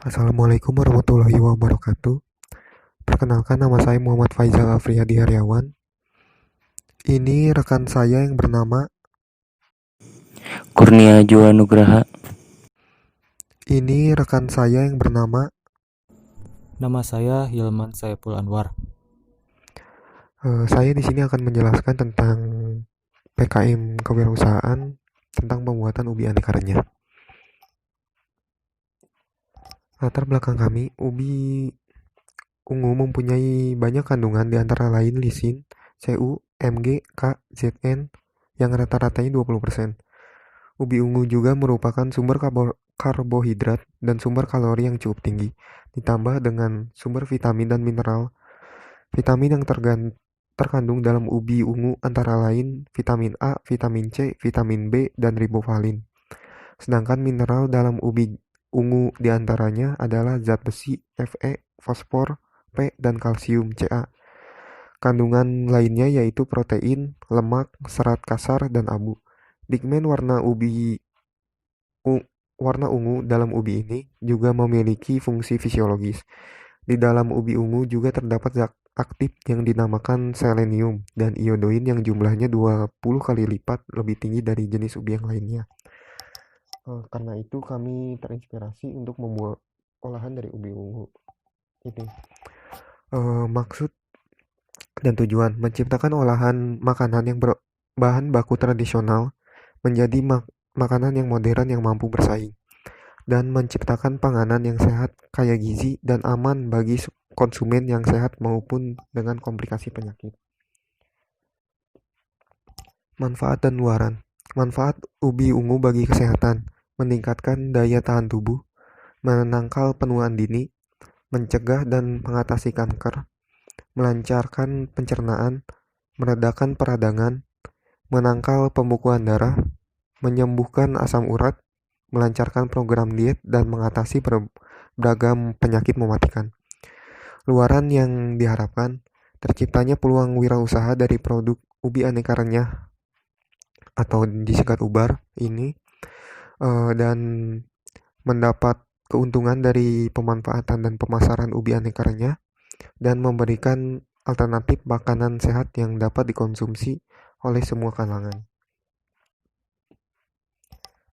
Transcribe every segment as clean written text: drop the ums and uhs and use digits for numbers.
Assalamualaikum warahmatullahi wabarakatuh. Perkenalkan, nama saya Muhammad Faizal Afriyadi Hariawan. Ini rekan saya yang bernama Kurnia Jua Nugraha. Ini rekan saya yang bernama Nama saya Hilman Saiful Anwar. Saya di sini akan menjelaskan tentang PKM kewirausahaan tentang pembuatan ubi aneka renyah. Latar belakang kami, ubi ungu mempunyai banyak kandungan, di antara lain lisin, Cu, Mg, K, Zn yang rata-ratanya 20%. Ubi ungu juga merupakan sumber karbohidrat dan sumber kalori yang cukup tinggi, ditambah dengan sumber vitamin dan mineral. Vitamin yang terkandung dalam ubi ungu antara lain vitamin A, vitamin C, vitamin B, dan riboflavin. Sedangkan mineral dalam ubi ungu diantaranya adalah zat besi, Fe, fosfor, P, dan kalsium, Ca. Kandungan lainnya yaitu protein, lemak, serat kasar, dan abu. Pigmen warna ungu dalam ubi ini juga memiliki fungsi fisiologis. Di dalam ubi ungu juga terdapat zat aktif yang dinamakan selenium dan iodoin yang jumlahnya 20 kali lipat lebih tinggi dari jenis ubi yang lainnya. Karena itu kami terinspirasi untuk membuat olahan dari ubi ungu ini. Maksud dan tujuan menciptakan olahan makanan yang berbahan baku tradisional menjadi makanan yang modern yang mampu bersaing, dan menciptakan panganan yang sehat, kaya gizi, dan aman bagi konsumen yang sehat maupun dengan komplikasi penyakit. Manfaat dan luaran. Manfaat ubi ungu bagi kesehatan: meningkatkan daya tahan tubuh, menangkal penuaan dini, mencegah dan mengatasi kanker, melancarkan pencernaan, meredakan peradangan, menangkal pembekuan darah, menyembuhkan asam urat, melancarkan program diet, dan mengatasi beragam penyakit mematikan. Luaran yang diharapkan: terciptanya peluang wirausaha dari produk ubi aneka renyah atau disingkat UBAR ini, dan mendapat keuntungan dari pemanfaatan dan pemasaran ubi aneka renyah, dan memberikan alternatif makanan sehat yang dapat dikonsumsi oleh semua kalangan.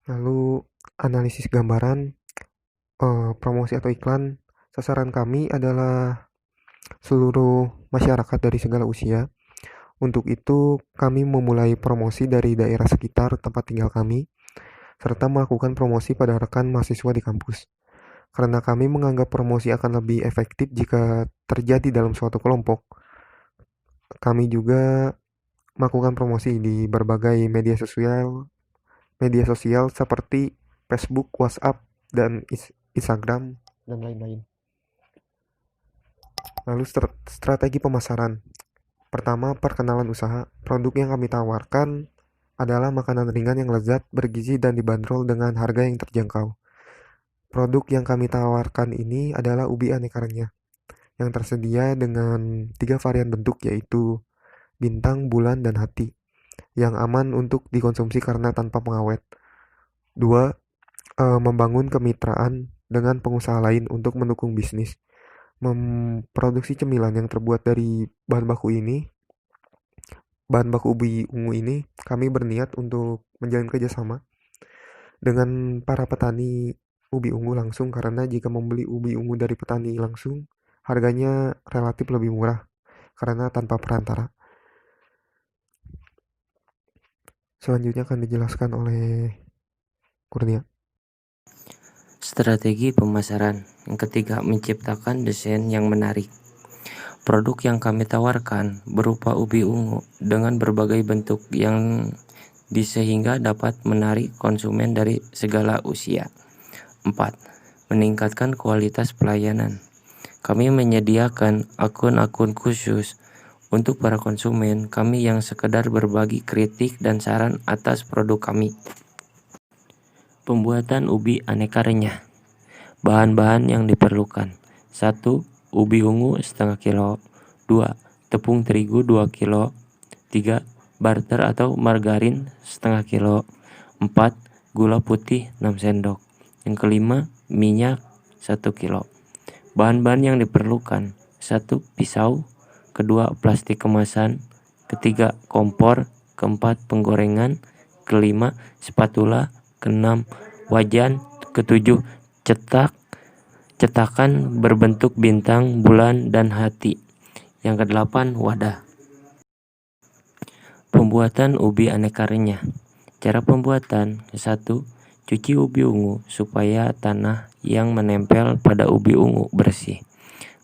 Lalu analisis gambaran, promosi atau iklan. Sasaran kami adalah seluruh masyarakat dari segala usia. Untuk itu kami memulai promosi dari daerah sekitar tempat tinggal kami, serta melakukan promosi pada rekan mahasiswa di kampus. Karena kami menganggap promosi akan lebih efektif jika terjadi dalam suatu kelompok, kami juga melakukan promosi di berbagai media sosial seperti Facebook, WhatsApp, dan Instagram, dan lain-lain. Lalu strategi pemasaran. Pertama, perkenalan usaha. Produk yang kami tawarkan adalah makanan ringan yang lezat, bergizi, dan dibanderol dengan harga yang terjangkau. Produk yang kami tawarkan ini adalah ubi aneka renyah yang tersedia dengan 3 varian bentuk, yaitu bintang, bulan, dan hati, yang aman untuk dikonsumsi karena tanpa pengawet. 2. Membangun kemitraan dengan pengusaha lain untuk mendukung bisnis. Memproduksi cemilan yang terbuat dari bahan baku ubi ungu ini, kami berniat untuk menjalin kerjasama dengan para petani ubi ungu langsung, karena jika membeli ubi ungu dari petani langsung, harganya relatif lebih murah karena tanpa perantara. Selanjutnya akan dijelaskan oleh Kurnia. Strategi pemasaran. Yang ketiga, menciptakan desain yang menarik. Produk yang kami tawarkan berupa ubi ungu dengan berbagai bentuk yang sehingga dapat menarik konsumen dari segala usia. 4. Meningkatkan kualitas pelayanan. Kami menyediakan akun-akun khusus untuk para konsumen kami yang sekedar berbagi kritik dan saran atas produk kami. Pembuatan ubi aneka renyah. Bahan-bahan yang diperlukan: 1. Ubi ungu setengah kilo. 2. Tepung terigu 2 kilo. 3. Butter atau margarin setengah kilo. 4. Gula putih 6 sendok. Yang kelima, minyak 1 kilo. Bahan-bahan yang diperlukan: 1. Pisau, kedua plastik kemasan, ketiga kompor, keempat penggorengan, kelima spatula, keenam wajan, ketujuh cetakan berbentuk bintang, bulan, dan hati. Yang kedelapan wadah. Pembuatan ubi aneka renyah. Cara pembuatan: 1. Cuci ubi ungu supaya tanah yang menempel pada ubi ungu bersih.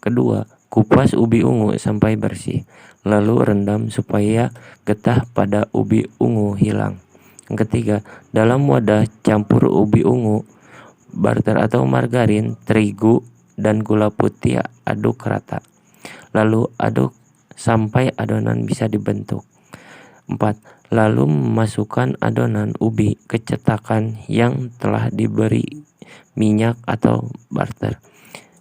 Kedua, kupas ubi ungu sampai bersih, lalu rendam supaya getah pada ubi ungu hilang. Yang ketiga, dalam wadah campur ubi ungu, butter atau margarin, terigu, dan gula putih, aduk rata. Lalu aduk sampai adonan bisa dibentuk. 4. Lalu masukkan adonan ubi ke cetakan yang telah diberi minyak atau butter.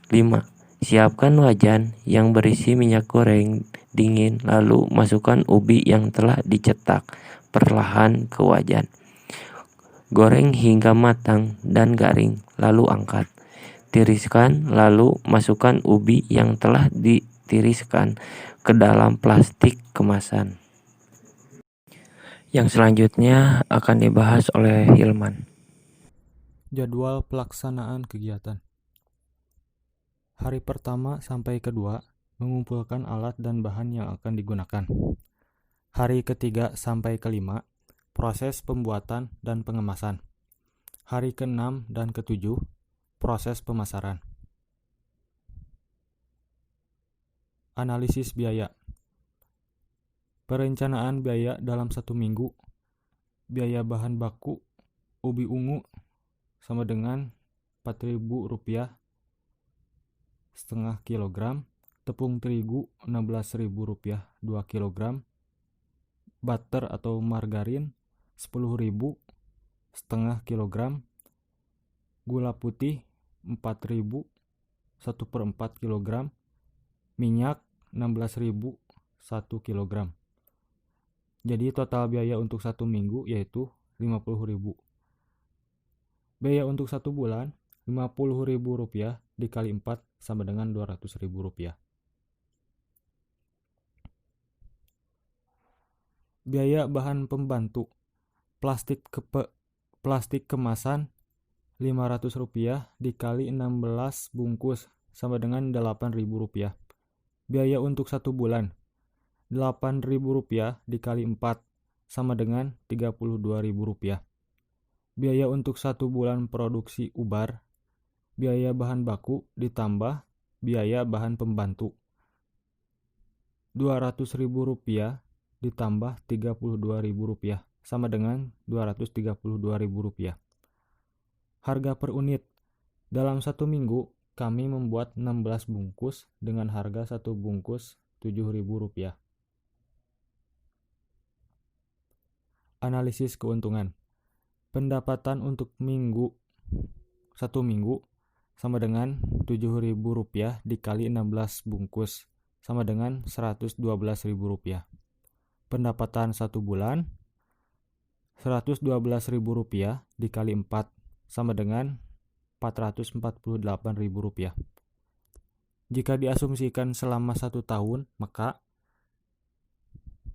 5. Siapkan wajan yang berisi minyak goreng dingin, lalu masukkan ubi yang telah dicetak perlahan ke wajan. Goreng hingga matang dan garing, lalu angkat. Tiriskan, lalu masukkan ubi yang telah ditiriskan ke dalam plastik kemasan. Yang selanjutnya akan dibahas oleh Hilman. Jadwal pelaksanaan kegiatan. Hari pertama sampai kedua, mengumpulkan alat dan bahan yang akan digunakan. Hari ketiga sampai kelima, proses pembuatan dan pengemasan. Hari ke-6 dan ke-7, proses pemasaran. Analisis biaya. Perencanaan biaya dalam 1 minggu. Biaya bahan baku ubi ungu sama dengan Rp4.000 setengah kilogram, tepung terigu Rp16.000 2 kilogram, butter atau margarin 10.000 setengah kilogram, gula putih 4.000 1/4 kilogram, minyak 16.000 1 kilogram. Jadi total biaya untuk 1 minggu yaitu Rp50.000. Biaya untuk 1 bulan Rp50.000 dikali 4 sama dengan Rp200.000. Biaya bahan pembantu. Plastik kemasan Rp500 dikali 16 bungkus sama dengan Rp8.000. Biaya untuk 1 bulan Rp8.000 dikali 4 sama dengan Rp32.000. Biaya untuk 1 bulan produksi ubar, biaya bahan baku ditambah biaya bahan pembantu Rp200.000 ditambah Rp32.000 sama dengan Rp232.000. Harga per unit. Dalam 1 minggu kami membuat 16 bungkus dengan harga 1 bungkus Rp7.000. Analisis keuntungan. Pendapatan untuk 1 minggu sama dengan Rp7.000 dikali 16 bungkus sama dengan Rp112.000. Pendapatan 1 bulan Rp112.000 dikali 4 sama dengan Rp448.000. Jika diasumsikan selama 1 tahun, maka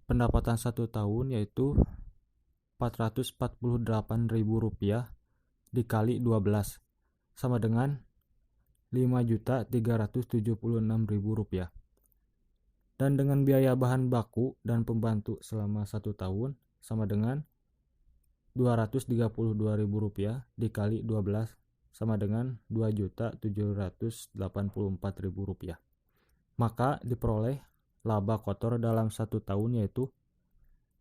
pendapatan 1 tahun yaitu Rp448.000 dikali 12 sama dengan Rp5.376.000. Dan dengan biaya bahan baku dan pembantu selama 1 tahun sama dengan Rp232.000 dikali 12 sama dengan Rp2.784.000. Maka diperoleh laba kotor dalam 1 tahun yaitu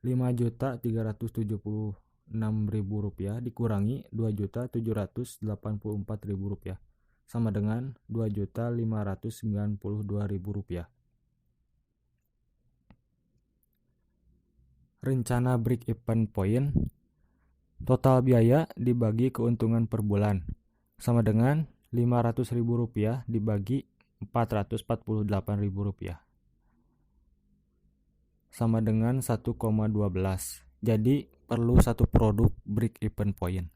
Rp5.376.000 dikurangi Rp2.784.000 sama dengan Rp2.592.000. Rencana break even point. Total biaya dibagi keuntungan per bulan sama dengan Rp500.000 dibagi Rp448.000 sama dengan 1,12. Jadi perlu 1 produk break even point.